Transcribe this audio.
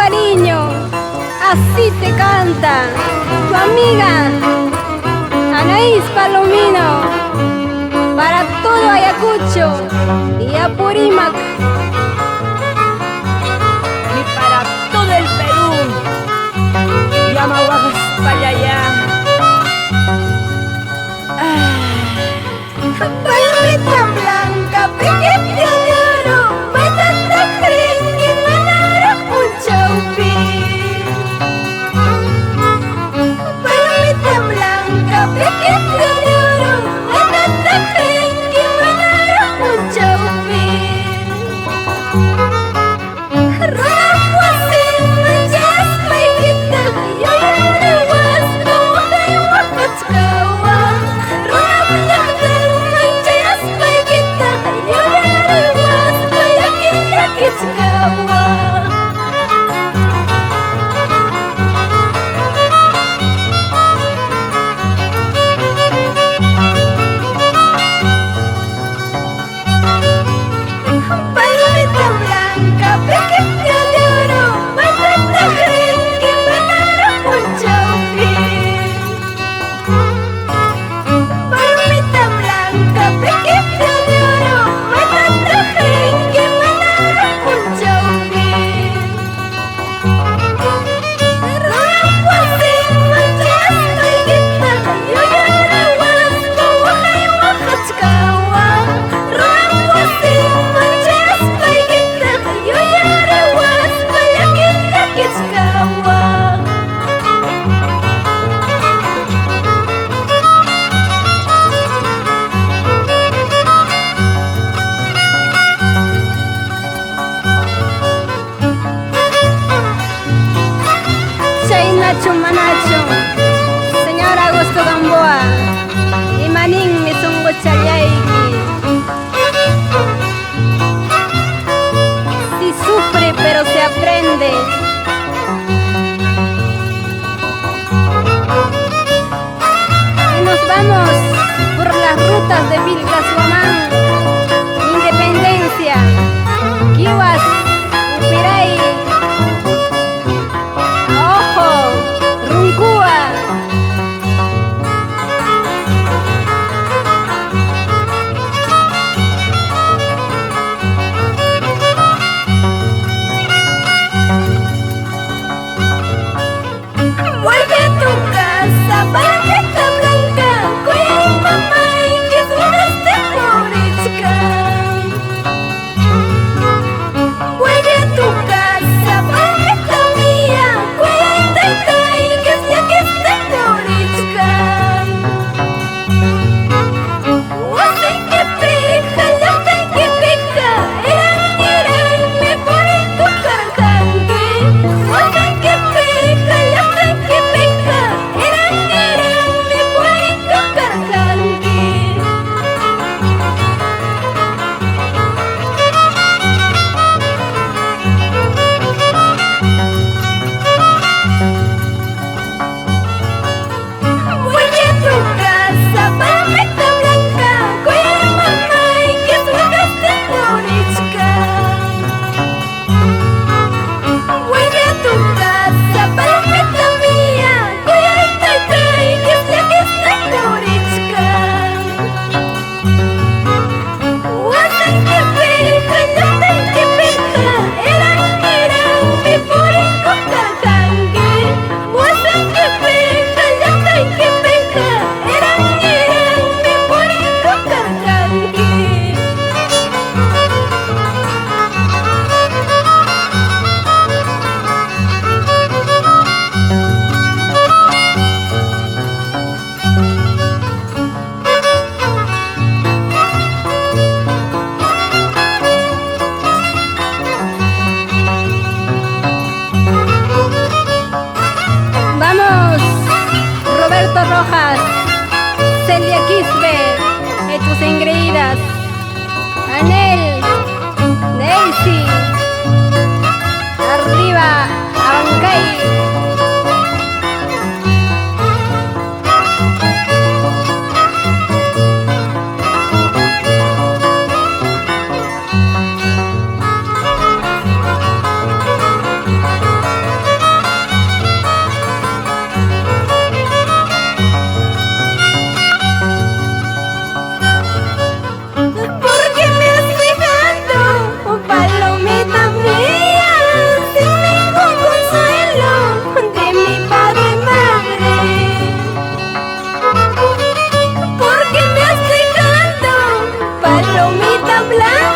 cariño, así te canta tu amiga Anaís Palomino, para todo Ayacucho y Apurímac. Y para todo el Perú, Yamahuajas para allá. Palomita blanca, pequeña de oro, matata fresca, manara un chaupi. Palomita blanca, pequeña de oro, matata fresca, manara un chaupi. Rojo así, manchas, paiguita, yo lloro más, como hay huacachcawa. Rojo blanca, manchas, paiguita, yo lloro más, payaquita, quichcawa. Palomita blanca, pequeña de oro, matata fresca, manara un chaupi. Palomita blanca, pequeña de oro, matata fresca, manara un chaupi. Rojo así, manchas, paiguita, yo lloro más, como hay huacachcawa. Rojo así, manchas, paiguita, yo lloro más, payaquita, quichcawa. Chay Nacho Manacho, señor Augusto Gamboa, y Manín Mizungo Chayaiki. Si sufre pero se aprende. Y nos vamos por las rutas de Vilcashuamán, Independencia, Kiwas, Upiray, Ojo, Puebla?